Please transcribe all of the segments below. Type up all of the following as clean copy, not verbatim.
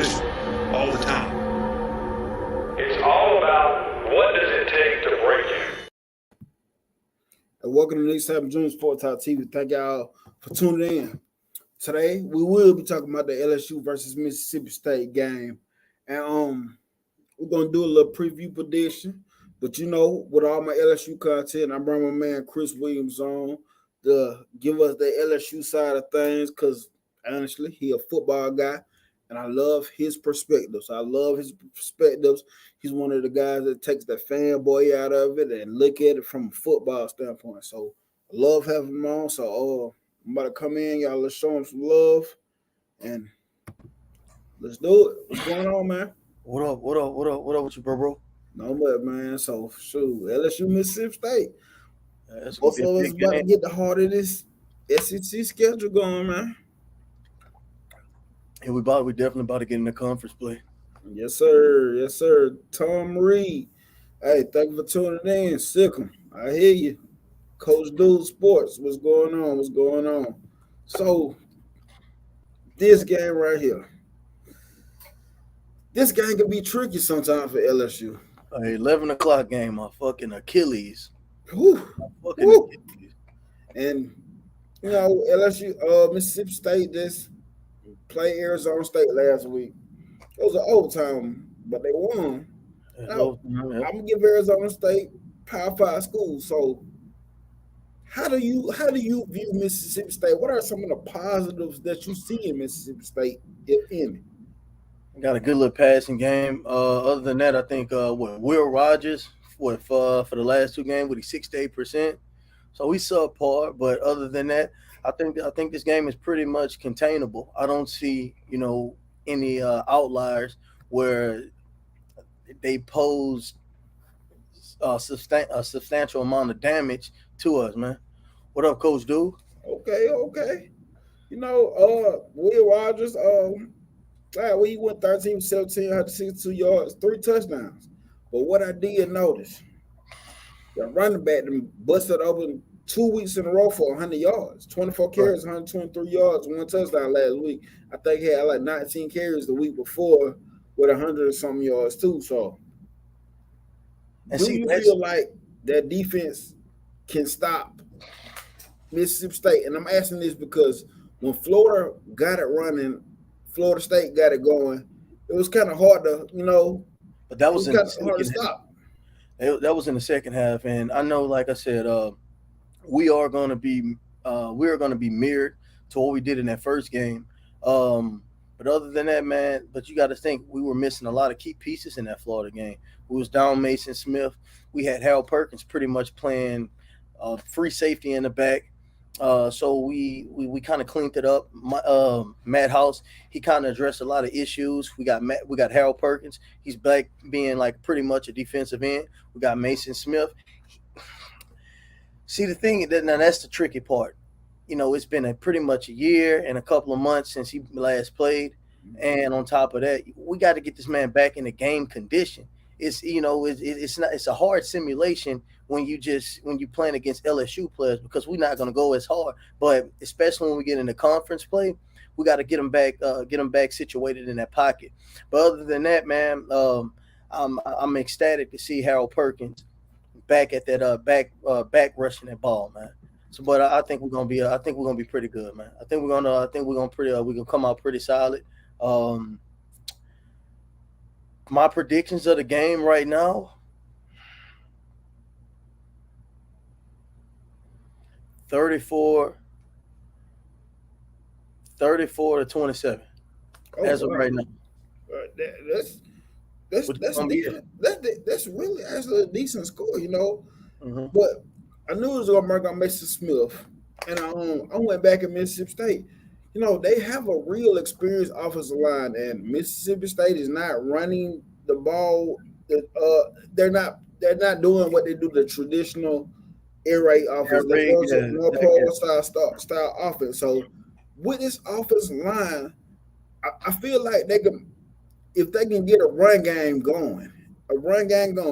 competition all the time. It's all about what does it take to break you. And welcome to the next time of Junior Sports Talk TV. Thank y'all for tuning in. Today we will be talking about the LSU versus Mississippi State game, and we're gonna do a little preview prediction. But with all my LSU content, I bring my man Chris Williams on to give us the LSU side of things because honestly, he a football guy, and I love his perspectives. He's one of the guys that takes the fanboy out of it and look at it from a football standpoint. So I love having him on. So I'm about to come in, y'all. Let's show him some love, and let's do it. What's going on, man? What up with you, bro? No much, man. So, shoot, LSU, Mississippi State. Both of us about to get the heart of this SEC schedule going, man. And we definitely about to get in the conference play. Yes, sir. Yes, sir. Tom Reed. Hey, thank you for tuning in. Sick'em. I hear you. Coach Dude Sports. What's going on? So, this game right here. This game can be tricky sometimes for LSU. 11 o'clock game, my fucking Achilles. Achilles. And, LSU, Mississippi State just played Arizona State last week. It was an overtime, but they won. Now, I'm going to give Arizona State Power 5 school. So, how do you view Mississippi State? What are some of the positives that you see in Mississippi State, if any? Got a good little passing game. Other than that, I think Will Rogers for the last two games with his 68%. So we subpar, but other than that, I think this game is pretty much containable. I don't see any outliers where they pose a substantial amount of damage to us, man. What up, Coach Dude? Okay. Will Rogers, he went 13 17, 162 yards, 3 touchdowns. But what I did notice, the running back busted open 2 weeks in a row for 100 yards, 24 carries, 123 yards, 1 touchdown last week. I think he had like 19 carries the week before with 100 and something yards too. So, do you feel like that defense can stop Mississippi State? And I'm asking this because when Florida got it running, Florida State got it going, it was kind of hard to, but that was hard to stop. That was in the second half, and I know, like I said, we are going to be mirrored to what we did in that first game. But other than that, man, but you got to think we were missing a lot of key pieces in that Florida game. We was down Mason Smith. We had Harold Perkins pretty much playing free safety in the back. So we kind of cleaned it up. Matt House, he kind of addressed a lot of issues. We got Harold Perkins. He's back being like pretty much a defensive end. We got Mason Smith. See, the thing now that's the tricky part. It's been pretty much a year and a couple of months since he last played, and on top of that, we got to get this man back in the game condition. It's a hard simulation when you playing against LSU players because we're not going to go as hard. But especially when we get into conference play, we got to get them back situated in that pocket. But other than that, man, I'm ecstatic to see Harold Perkins back at that back rushing that ball, man. So, but I think we're gonna be pretty good, man. I think we're gonna come out pretty solid. My predictions of the game right now, 34 to 27. As of right now. That's really actually a decent score, Mm-hmm. But I knew it was going to work on Mason Smith, and I went back at Mississippi State. They have a real experienced offensive line, and Mississippi State is not running the ball. They're not doing what they do the traditional air raid offense. They're more pro style offense. So with this offensive line, I feel like if they can get a run game going.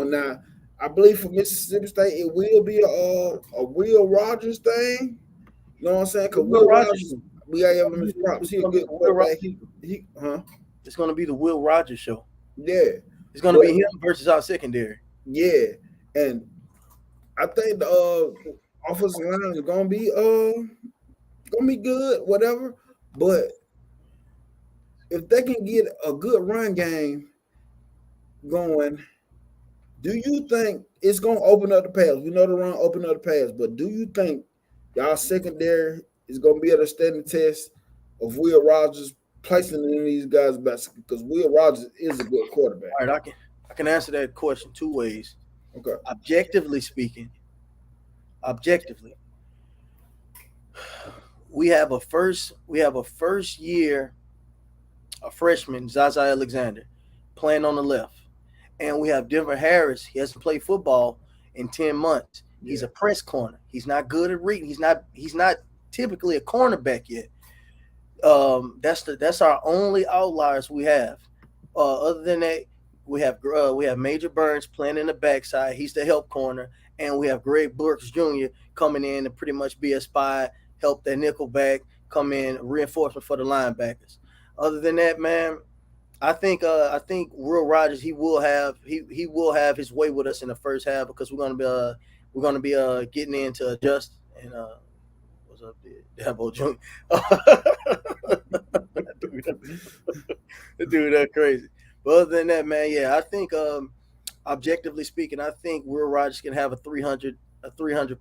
Now, I believe for Mississippi State, it will be a Will Rogers thing. You know what I'm saying? Because Will Rogers, we got to give him his props. He's a good quarterback. It's going to be the Will Rogers show. Yeah, It's going to but be him versus our secondary. yeah, and I think the offensive line is gonna be good, whatever. But if they can get a good run game going, do you think it's gonna open up the pass? We know the run open up the pass, but do you think y'all secondary is gonna be able to stand the test of Will Rogers placing in these guys' best? Because Will Rogers is a good quarterback. All right, I can answer that question two ways. Okay. Objectively speaking, objectively, we have a first year a freshman, Zaza Alexander, playing on the left. And we have Denver Harris. He hasn't played football in 10 months. He's Yeah. a press corner. He's not good at reading. He's not typically a cornerback yet. That's our only outliers we have. Other than that, we have Major Burns playing in the backside. He's the help corner, and we have Greg Brooks Jr. coming in to pretty much be a spy, help that nickel back, come in reinforcement for the linebackers. Other than that, man, I think Will Rogers he will have his way with us in the first half because we're gonna be getting into adjust and what's up, Dabo Jr. Dude, that's crazy. But other than that, man, yeah, I think objectively speaking, I think Will Rogers can have a 300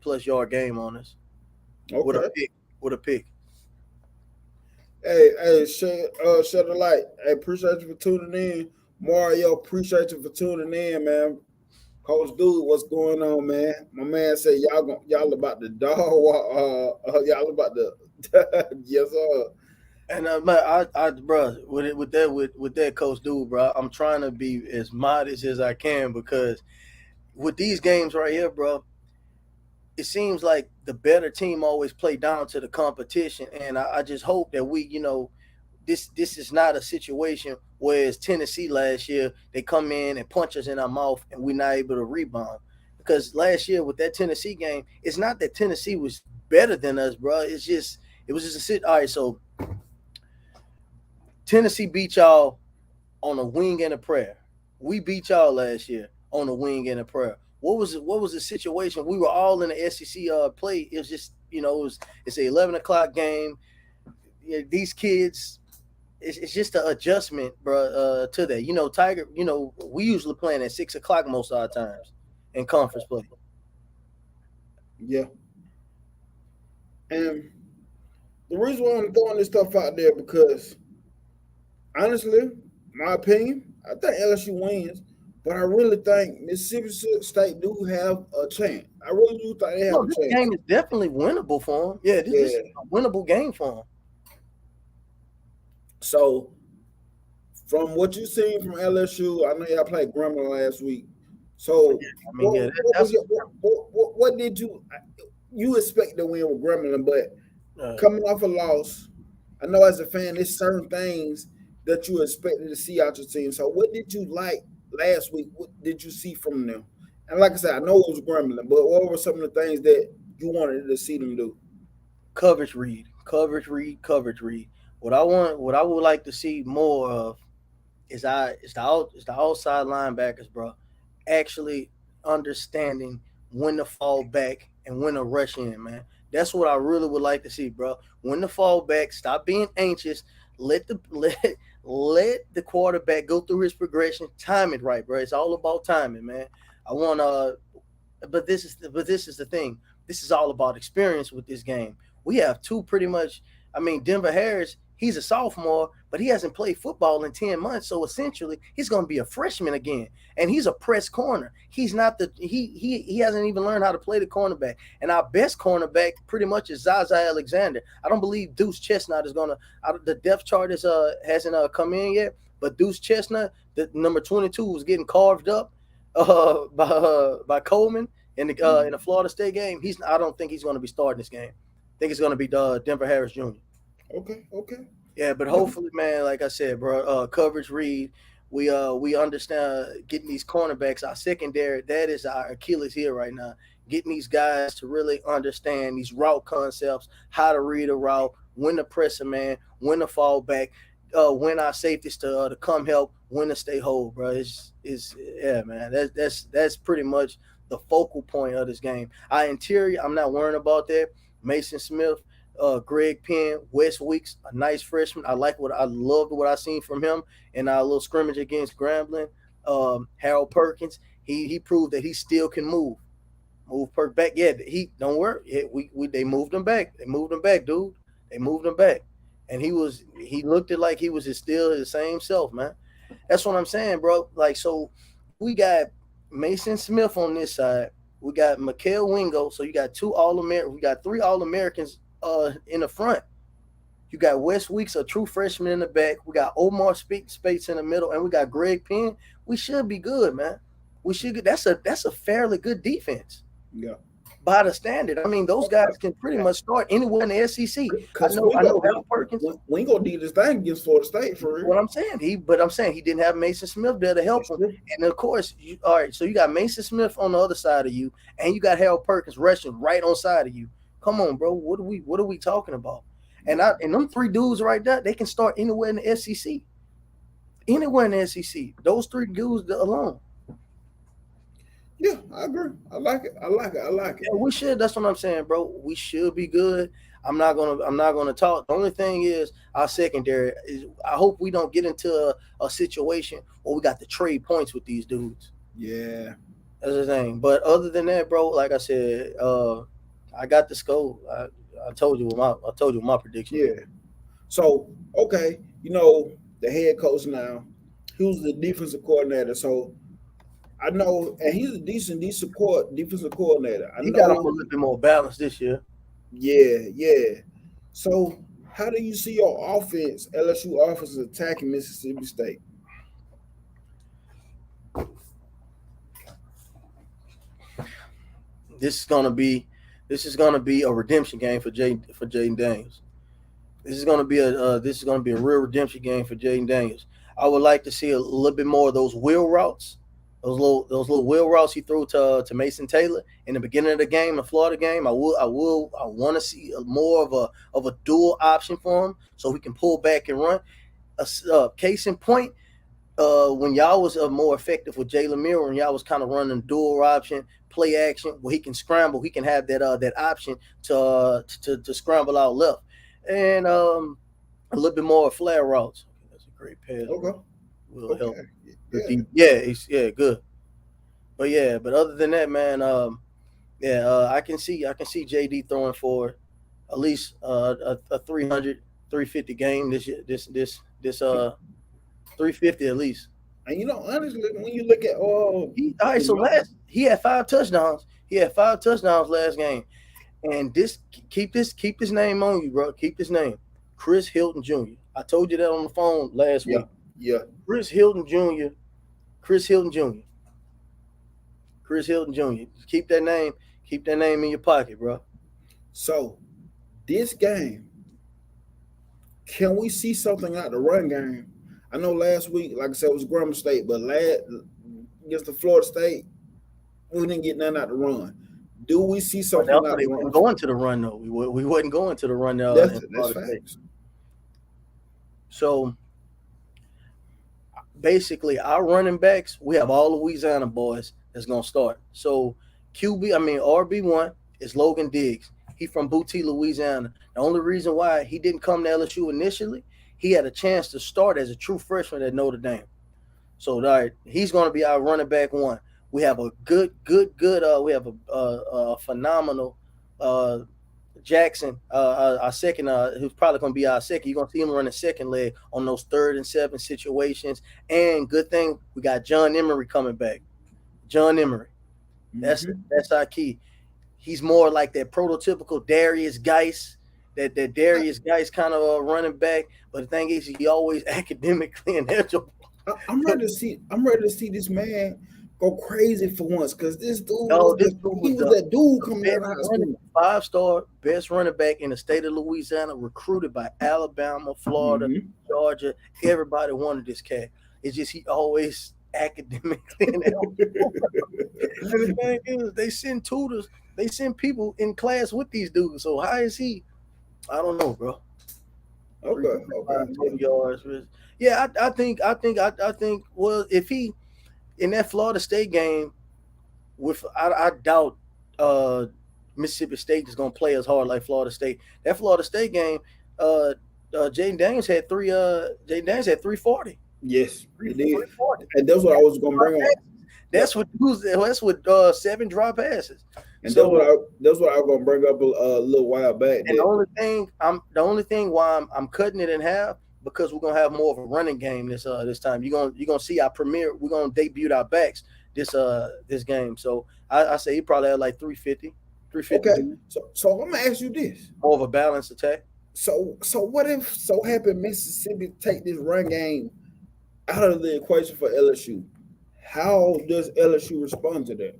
plus yard game on us with Okay. a pick. With a pick. Hey, shed the light. Hey, appreciate you for tuning in. Mario, appreciate you for tuning in, man. Coach Dude, what's going on, man? My man said y'all about the dog. Y'all about the yes, sir. And man, bro, with that coach dude, bro, I'm trying to be as modest as I can because with these games right here, bro, it seems like the better team always play down to the competition, and I just hope that this is not a situation where it's Tennessee last year. They come in and punch us in our mouth, and we're not able to rebound. Because last year with that Tennessee game, it's not that Tennessee was better than us, bro. It was just a sit. All right, so Tennessee beat y'all on a wing and a prayer. We beat y'all last year on a wing and a prayer. What was the situation? We were all in the SEC play. It was just it's a 11 o'clock game. Yeah, these kids, it's just an adjustment, bro, to that. Tiger. We usually playing at 6 o'clock most of our times in conference play. Yeah. And the reason why I'm throwing this stuff out there because honestly, my opinion, I think LSU wins, but I really think Mississippi State do have a chance. I really do think they have No, a this chance. game is definitely winnable for them. Yeah, this is Yeah. a winnable game for them. So from what you seen from LSU, I know y'all played Grambling last week. So I mean, yeah, what did you expect to win with Grambling, but coming off a loss, I know as a fan, there's certain things that you expected to see out your team. So what did you like last week? What did you see from them? And like I said, I know it was Grambling, but what were some of the things that you wanted to see them do? coverage read. What I would like to see more of is the outside linebackers, bro, actually understanding when to fall back and when to rush in, man. That's what I really would like to see, bro. When to fall back, stop being anxious, let the let the quarterback go through his progression, time it right, bro. It's all about timing, man. I want but this is the thing. This is all about experience with this game. We have two pretty much. I mean, Denver Harris, he's a sophomore, but he hasn't played football in 10 months. So essentially, he's going to be a freshman again, and he's a press corner. He's not he hasn't even learned how to play the cornerback. And our best cornerback pretty much is Zaza Alexander. I don't believe Deuce Chestnut is going to. The depth chart hasn't come in yet, but Deuce Chestnut, the number 22, was getting carved up by Coleman in the Florida State game. I don't think he's going to be starting this game. I think it's going to be Denver Harris Jr. Okay. Yeah, but hopefully, man, like I said, bro, coverage read. We understand getting these cornerbacks, our secondary. That is our Achilles heel right now. Getting these guys to really understand these route concepts, how to read a route, when to press a man, when to fall back. when our safeties to come help when to stay whole, bro. It's yeah, man. That's pretty much the focal point of this game. Our interior, I'm not worrying about that. Mason Smith, Greg Penn, Wes Weeks, a nice freshman. I loved what I seen from him in our little scrimmage against Grambling. Harold Perkins, he proved that he still can move. Move Perk back. Yeah, he don't worry. Yeah, we they moved him back. They moved him back, dude. They moved him back. And he looked it like he was still his same self, man. That's what I'm saying, bro. Like, so we got Mason Smith on this side. We got Mikael Wingo. So you got two All-Americans. We got three All-Americans in the front. You got Wes Weeks, a true freshman in the back. We got Omar Spates in the middle, and we got Greg Penn. We should be good, man. We should get that's a fairly good defense. Yeah. By the standard. I mean, those guys can pretty much start anywhere in the SEC. I know Harold Perkins. Wingo did his thing against Florida State for real. What I'm saying, he didn't have Mason Smith there to help him. And of course, all right, so you got Mason Smith on the other side of you, and you got Harold Perkins rushing right on side of you. Come on, bro. What are we talking about? And them three dudes right there, they can start anywhere in the SEC. Anywhere in the SEC. Those three dudes alone. Yeah, I agree. I like it. Yeah, we should. That's what I'm saying, bro. We should be good. I'm not gonna talk. The only thing is our secondary is. I hope we don't get into a situation where we got to trade points with these dudes. Yeah, that's the thing. But other than that, bro, like I said, I got the scope. I told you my prediction. Yeah. So okay, the head coach now. Who's the defensive coordinator? So. I know, and he's a decent defensive coordinator. He got him a little bit more balanced this year. Yeah. So, how do you see your offense, LSU offense, attacking Mississippi State? This is gonna be a redemption game for Jaden Daniels. This is gonna be a real redemption game for Jaden Daniels. I would like to see a little bit more of those wheel routes. Those little wheel routes he threw to Mason Taylor in the beginning of the game, the Florida game. I want to see more of a dual option for him so he can pull back and run. Case in point, when y'all was more effective with Jalen Mirror, when y'all was kind of running dual option, play action, where he can scramble, he can have that option to scramble out left, and a little bit more flare routes. That's a great pass. Okay. Will help. Yeah, good. But other than that, man, I can see JD throwing for at least a 300, 350 game this year. This 350 at least. And honestly, when you look at he had 5 touchdowns. He had 5 touchdowns last game. And keep this name on you, bro. Keep this name. Chris Hilton Jr. I told you that on the phone last week. Yeah. Chris Hilton Jr. Keep that name in your pocket, bro. So, this game, can we see something out the run game? I know last week, like I said, it was Grambling State, but against the Florida State, we didn't get nothing out the run. Do we see something out the run? Going to the run though. We wasn't going to the run now. That's facts. So basically, our running backs, we have all Louisiana boys that's gonna start. So RB1 is Logan Diggs. He from Boutte, Louisiana. The only reason why he didn't come to LSU initially, he had a chance to start as a true freshman at Notre Dame. So all right, he's gonna be our running back 1. We have a good. We have a phenomenal Jackson, our second, who's probably going to be our second. You're going to see him running second leg on those 3rd and 7 situations. And good thing we got John Emery coming back. John Emery, that's our key. He's more like that prototypical Darius Geis, that Darius Geis kind of running back. But the thing is, he always academically ineligible. I'm ready to see this man go crazy for once, because this dude, he was that dude coming out of high school. 5-star best running back in the state of Louisiana, recruited by Alabama, Florida, Georgia. Everybody wanted this cat. It's just he always academically ineligible. And the thing is, they send tutors, they send people in class with these dudes. So how is he? I don't know, bro. Okay, okay, 325 yeah. total yards. Yeah, I think. Well, if he in that Florida State game, with I doubt uh, Mississippi State is going to play as hard like Florida State. That Florida State game, uh, Jaden Daniels had 340. Yes, Three it did, three forty. and that's what I was gonna Drop bring up. passes. Yep, That's with 7 drop passes. and that's what So I was gonna bring up a little while back. and That the only thing why I'm cutting it in half because we're gonna have more of a running game this time. You're gonna see our premiere. We're gonna debut our backs this game. So I say he probably had like 350, okay. 350, So I'm gonna ask you this. more of a balanced attack. So what if so happen Mississippi take this run game out of the equation for LSU? How does LSU respond to that?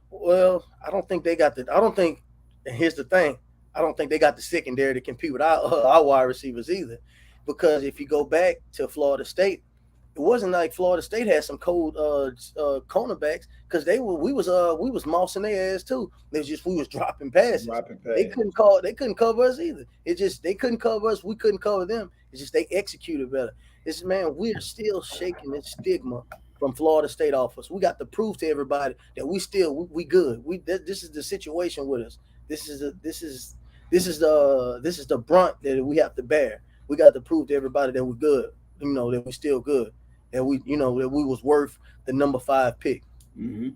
Well, I don't think they got the. I don't think. And here's the thing. I don't think they got the secondary to compete with our wide receivers either, because if you go back to Florida State, it wasn't like Florida State had some cold cornerbacks because we was mousing their ass too. It was just we was dropping passes. Dropping They pass. couldn't cover us either. It just they couldn't cover us. We couldn't cover them. It's just they executed better. It's man, we're still shaking this stigma from Florida State off us. We got to prove to everybody that we good. This is the situation with us. This is the brunt that we have to bear. We got to prove to everybody that we're good. That we're still good. That we was worth the number 5 pick. Hmm.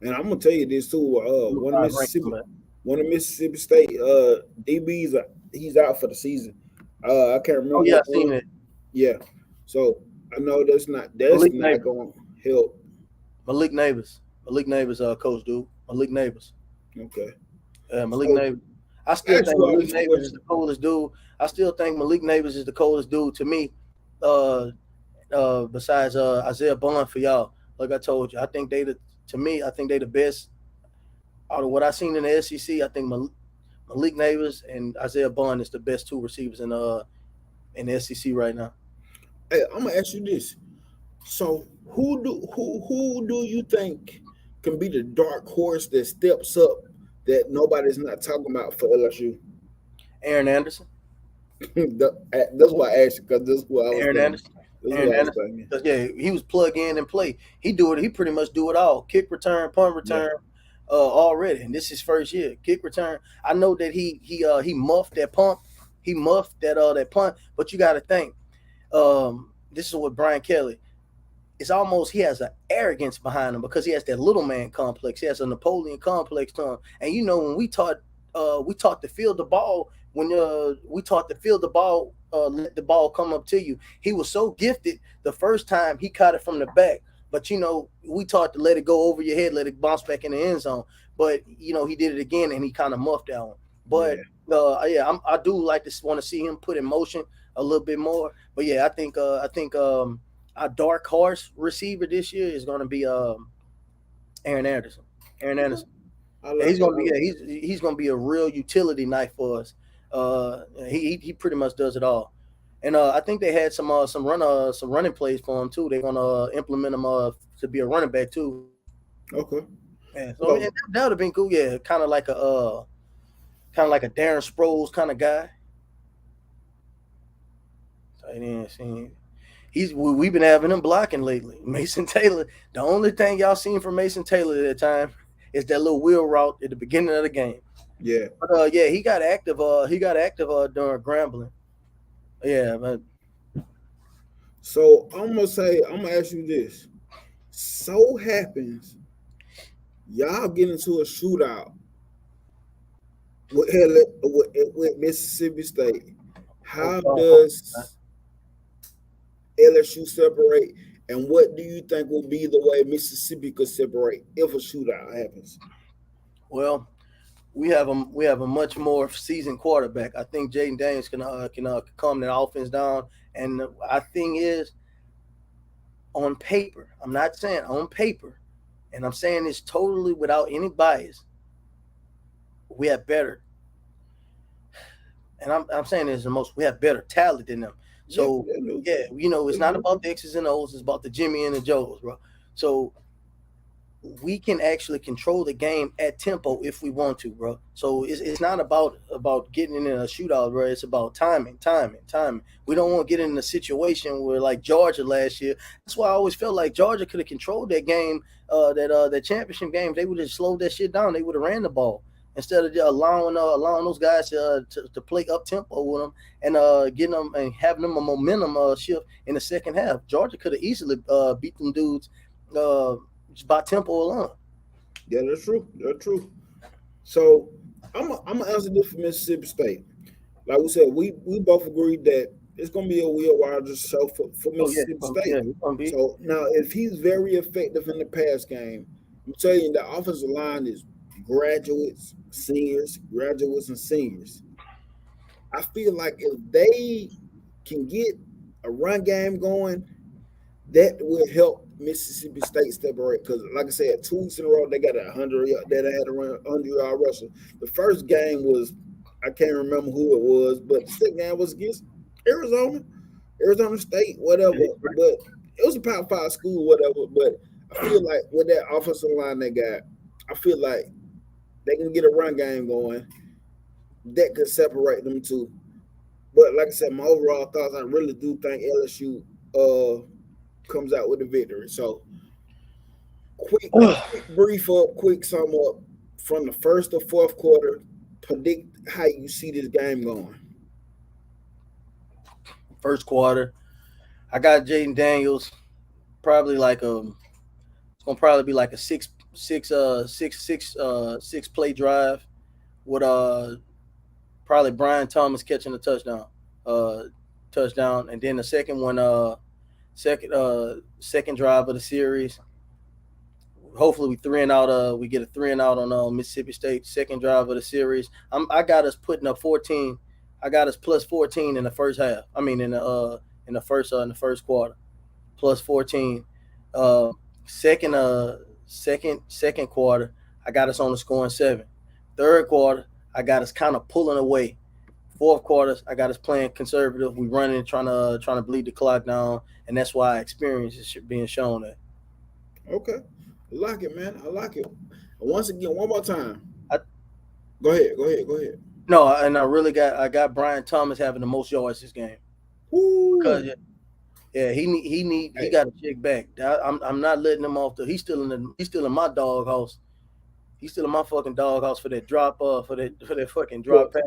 And I'm gonna tell you this too. Number 5 ranked comeback. One of Mississippi State DBs, he's out for the season. I can't remember. Oh yeah, I what seen one. it. Yeah. So I know that's not Malik Neighbors. going to help. Malik Neighbors, coach dude. Malik Neighbors. Okay. Malik So Neighbors. I still ask think you all Malik these Neighbors is questions. the coldest dude. I still think Malik Neighbors is the coldest dude to me. Uh, besides Isaiah Bond for y'all. Like I told you, I think they the best out of what I seen in the SEC. I think Malik Neighbors and Isaiah Bond is the best 2 receivers in the SEC right now. Hey, I'm gonna ask you this. So who do you think can be the dark horse that steps up that nobody's not talking about for LSU? Aaron Anderson. That's why I asked you because this is what I was Aaron thinking. Anderson. This is Aaron what I was Anderson. thinking. 'Cause, yeah, he was plug in and play. He do it. He pretty much do it all. Kick return, punt Yeah. return, already. And this is his first year. Kick return. I know that he muffed that punt. He muffed that punt. But you got to think. This is what Brian Kelly. It's almost he has an arrogance behind him because he has that little man complex. He has a Napoleon complex to him. And when we taught to field the ball when we taught to field the ball, let the ball come up to you. He was so gifted the first time he caught it from the back. But we taught to let it go over your head, let it bounce back in the end zone. But he did it again and he kind of muffed that one. But I do like to want to see him put in motion a little bit more. But yeah, I think our dark horse receiver this year is going to be Aaron Anderson. Aaron Anderson. I like He's going to that. be he's going to be a real utility knife for us. He pretty much does it all. And I think they had some running plays for him too. They're gonna implement him to be a running back too. Okay. Yeah, so So that would have been cool. Yeah, kind of like a Darren Sproles kind of guy. Tight end. We've been having him blocking lately. Mason Taylor. The only thing y'all seen from Mason Taylor at that time is that little wheel route at the beginning of the game. yeah. But he got active. During Grambling. Yeah, but So I'm gonna ask you this. So happens y'all get into a shootout with Mississippi State. How does LSU separate? And what do you think will be the way Mississippi could separate if a shootout happens? well, we have a much more seasoned quarterback. I think Jaden Daniels can calm that offense down. And our thing is on paper. I'm not saying on paper, and I'm saying this totally without any bias. We have better, and I'm saying this the most. We have better talent than them. So it's not about the X's and O's. It's about the Jimmy and the Joes, bro. So we can actually control the game at tempo if we want to, bro. So it's not about getting in a shootout, bro. It's about timing. We don't want to get in a situation where like Georgia last year. That's why I always felt like Georgia could have controlled that game, that championship game. They would have slowed that shit down. They would have ran the ball instead of just allowing those guys to play up tempo with them and getting them and having them a momentum shift in the second half. Georgia could have easily beat them dudes. Just by tempo alone. Yeah, that's true. That's true. So I'm gonna answer this for Mississippi State. Like we said, we both agreed that it's gonna be a Will Rogers show for Oh yeah, Mississippi State. it's gonna be. So now, if he's very effective in the pass game, I'm telling you, the offensive line is graduates and seniors. I feel like if they can get a run game going, that will help Mississippi State separate. Because, like I said, 2 weeks in a row they got 100. That they had a 100-yard rusher. The first game was, I can't remember who it was, but the second game was against Arizona, Arizona State, whatever. But it was a Power 5 school, whatever. But I feel like with that offensive line they got, I feel like they can get a run game going. That could separate them too. But like I said, my overall thoughts, I really do think LSU comes out with a victory. So quick brief up, quick sum up from the first to fourth quarter. Predict how you see this game going. First quarter, I got Jaden Daniels. Probably like it's gonna probably be like a six play drive with probably Brian Thomas catching a touchdown, and then the second one, second drive of the series. Hopefully we three and out. We get a 3-and-out on Mississippi State. Second drive of the series. I got us putting up 14. I got us plus 14 in the first half. I mean in the first quarter, plus 14. Second quarter, I got us on the scoring 7. Third quarter, I got us kind of pulling away. Fourth quarter, I got us playing conservative. We running, trying to bleed the clock down, and that's why experience is being shown that. Okay. I like it, man. I like it. Once again, one more time. I, Go ahead. no, and I got Brian Thomas having the most yards this game. Ooh. Because he got to check back. I'm not letting him off he's still in my dog house. He's still in my fucking doghouse for that drop for that fucking drop pass.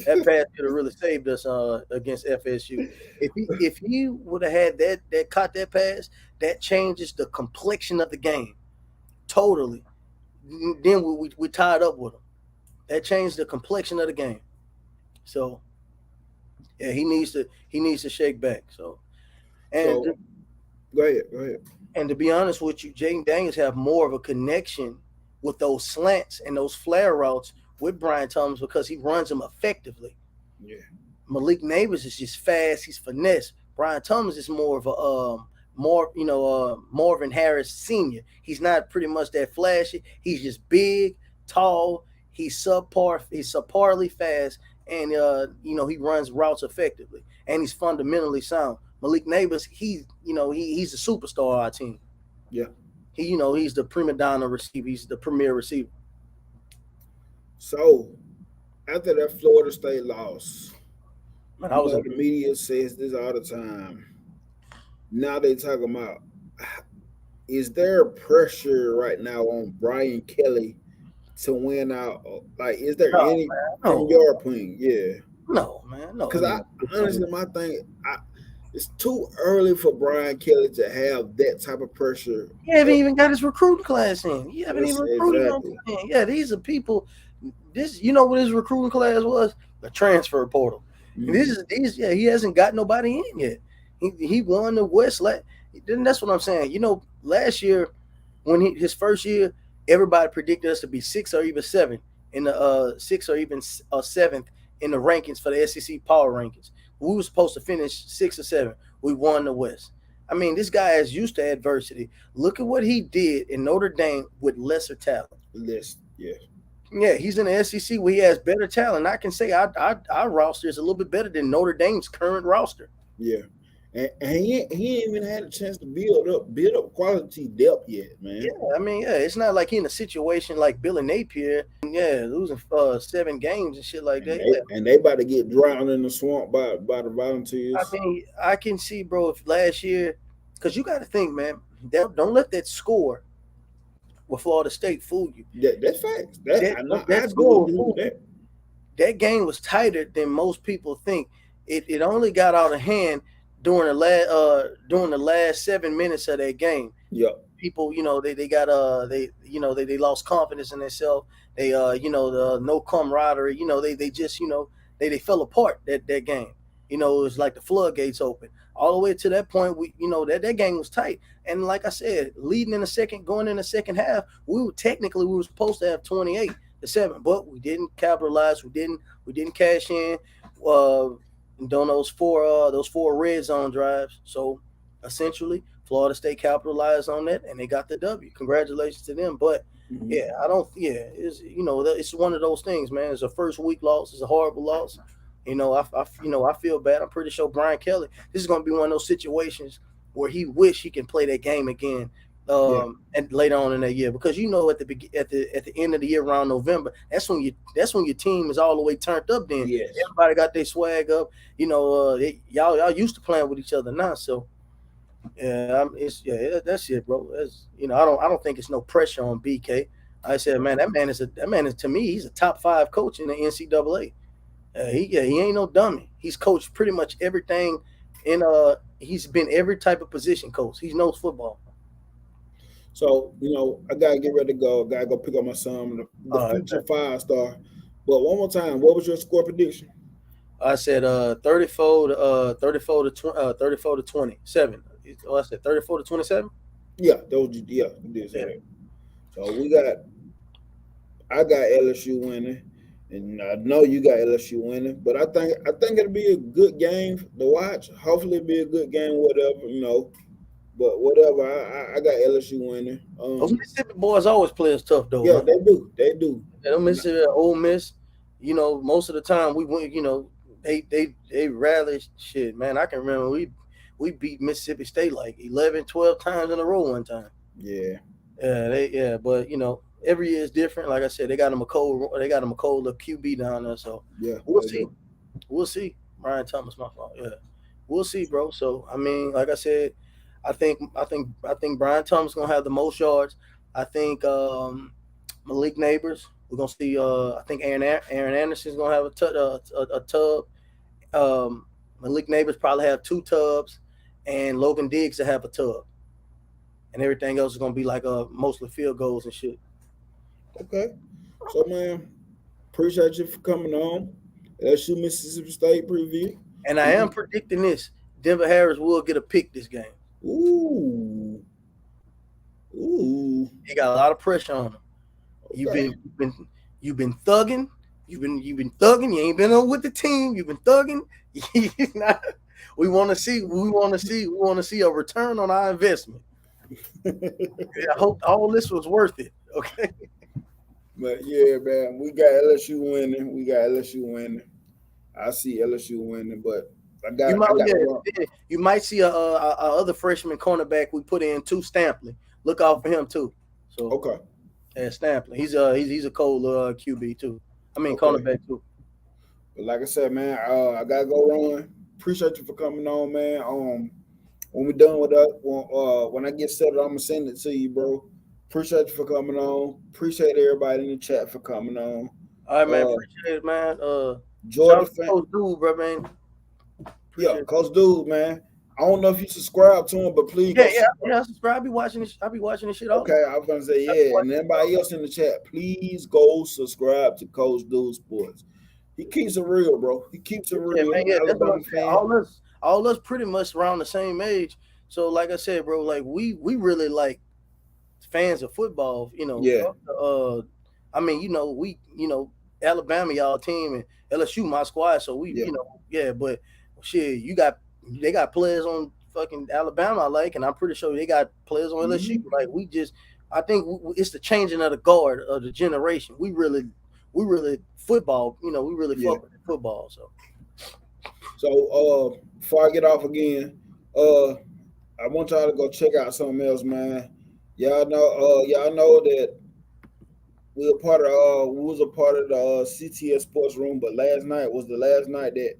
That pass could have really saved us against FSU. If he would have had that caught that pass, that changes the complexion of the game totally. Then we tied up with him. That changed the complexion of the game. So yeah, he needs to shake back. So go ahead. And to be honest with you, Jaden Daniels have more of a connection with those slants and those flare routes with Brian Thomas because he runs them effectively. Yeah. Malik Neighbors is just fast. He's finesse. Brian Thomas is more of a Marvin Harris Sr. He's not pretty much that flashy. He's just big, tall. He's subparly fast, and he runs routes effectively, and he's fundamentally sound. Malik Neighbors, he's a superstar on our team. Yeah. He's the prima donna receiver. He's the premier receiver. So, after that Florida State loss, Man, the media says this all the time. Now they talking about, is there pressure right now on Brian Kelly to win out? Like, is there any, from your opinion? Yeah. No, man. No. Because honestly, my thing, it's too early for Brian Kelly to have that type of pressure. He haven't even got his recruiting class in. He haven't even recruited them. Yeah, these are people. What his recruiting class was? A transfer portal. Mm-hmm. He hasn't got nobody in yet. He won the West. Then that's what I'm saying. Last year, when his first year, everybody predicted us to be 6 or even 7 in the 6 or even 7th in the rankings for the SEC power rankings. We were supposed to finish 6 or 7. We won the West. I mean, this guy is used to adversity. Look at what he did in Notre Dame with lesser talent. Yeah, he's in the SEC where he has better talent. I can say our roster is a little bit better than Notre Dame's current roster. Yeah, And he ain't even had a chance to build up quality depth yet, man. Yeah, I mean, yeah, it's not like he in a situation like Billy Napier, yeah, losing 7 games and shit like And that. Yeah, they about to get drowned in the swamp by the I Volunteers. mean, I can see, bro, if last year, because you got to think, man, don't let that score with Florida State fool you. That's facts. That I that do score will agree fool with you. that. That game was tighter than most people think. It only got out of hand during the last 7 minutes of that game. Yep. People, they got they lost confidence in themselves. They the no camaraderie. They just they fell apart that game. It was like the floodgates open all the way to that point. That game was tight, and like I said, leading in the second, going in the second half, we were supposed to have 28-7, but we didn't capitalize. We didn't cash in. Uh, on those four red zone drives. So essentially, Florida State capitalized on that and they got the W. Congratulations to them. But Mhm. yeah, I don't. Yeah, it's one of those things, man. It's a first week loss. It's a horrible loss. I feel bad. I'm pretty sure Brian Kelly. This is going to be one of those situations where he wish he can play that game again. Yeah. And later on in that year, because at the end of the year around November, that's when your team is all the way turned up. Then Yes. everybody got their swag up. Y'all used to playing with each other now, so yeah, that's it, bro. I don't think it's no pressure on BK. I said, man, that man is to me, he's a top 5 coach in the NCAA. He ain't no dummy. He's coached pretty much everything. He's been every type of position coach. He knows football. So, I gotta get ready to go. Gotta go pick up my son, the All right, future 5-star. But one more time, what was your score prediction? I said 34 to 27. I said 34 to 27. Yeah, you did say Yeah. that. So I got LSU winning, and I know you got LSU winning. But I think it'll be a good game to watch. Hopefully, it'll be a good game, whatever. But whatever, I got LSU winning. Those Mississippi boys always play us tough, though, Yeah, man. they do. Those Mississippi Ole Miss, most of the time we win. They rally shit, man. I can remember we beat Mississippi State like 11, 12 times in a row one time. Yeah, But every year is different. Like I said, they got a McColl little QB down there, so yeah. we'll they see. do. We'll see. Brian Thomas, my fault. Yeah, we'll see, bro. So I mean, like I said, I think Brian Thomas gonna have the most yards. I think Malik Neighbors. We're gonna see. I think Aaron Anderson's gonna have a tub. Malik Neighbors probably have 2 tubs, and Logan Diggs will have a tub, and everything else is gonna be like mostly field goals and shit. Okay. So, man, appreciate you for coming on. LSU Mississippi State preview. And I am predicting this: Denver Harris will get a pick this game. Ooh. He got a lot of pressure on him. You've Okay. been thugging. You've been thugging. You ain't been on with the team. You've been thugging. We want to see a return on our investment. I hope all this was worth it. Okay. But yeah, man, we got LSU winning. I see LSU winning, but I got You might see a other freshman cornerback we put in too, Stampley. Look out for him too. So okay. yeah, Stampley. He's a cold QB too. I mean cornerback too. But like I said, man, I gotta go run. Appreciate you for coming on, man. When we're done with that, when I get settled, I'm gonna send it to you, bro. Appreciate you for coming on. Appreciate everybody in the chat for coming on. All right, man. Appreciate it, man. Georgia fan. Coach Dude, bro, man. Yeah, Coach Dude, man. I don't know if you subscribe to him, but please Yeah, subscribe. I be watching this shit all. Okay, I was gonna say, yeah. And everybody else in the chat, please go subscribe to Coach Dude Sports. He keeps it real, bro. He keeps it real. Yeah, Alabama fan. All us pretty much around the same age. So like I said, bro, like we really like fans of football, Yeah. I mean, Alabama y'all team and LSU my squad, so but shit, they got players on fucking Alabama I like, and I'm pretty sure they got players on LSU. Like I think it's the changing of the guard of the generation. We really football, we really fuck with football. So before I get off again, I want y'all to go check out something else, man. Y'all know that we was a part of the CTS Sports Room, but last night was the last night that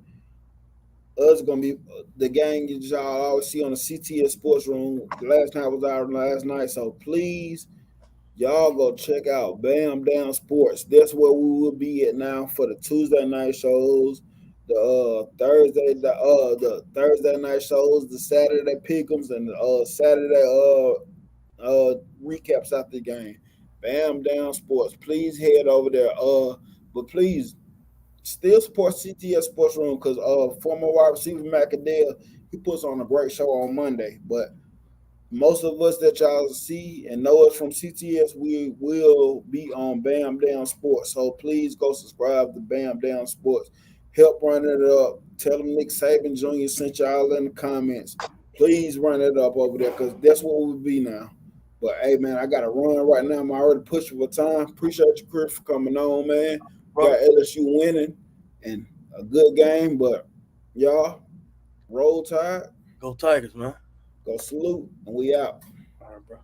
us gonna be the gang that y'all always see on the CTS Sports Room. The last night was our last night, so please y'all go check out Bam Down Sports. That's where we will be at now for the Tuesday night shows, the Thursday night shows, the Saturday pick'ems, and the Saturday recaps after the game. Bam Down Sports. Please head over there. But please still support CTS Sports Room because former wide receiver McAdale, he puts on a great show on Monday. But most of us that y'all see and know us from CTS, we will be on Bam Down Sports. So please go subscribe to Bam Down Sports. Help run it up. Tell them Nick Saban Jr. sent y'all in the comments. Please run it up over there because that's what we'll be now. But hey, man, I got to run right now. I'm already pushing for time. Appreciate you, Chris, for coming on, man. Got LSU winning and a good game. But y'all, roll tide. Go Tigers, man. Go salute. And we out. All right, bro.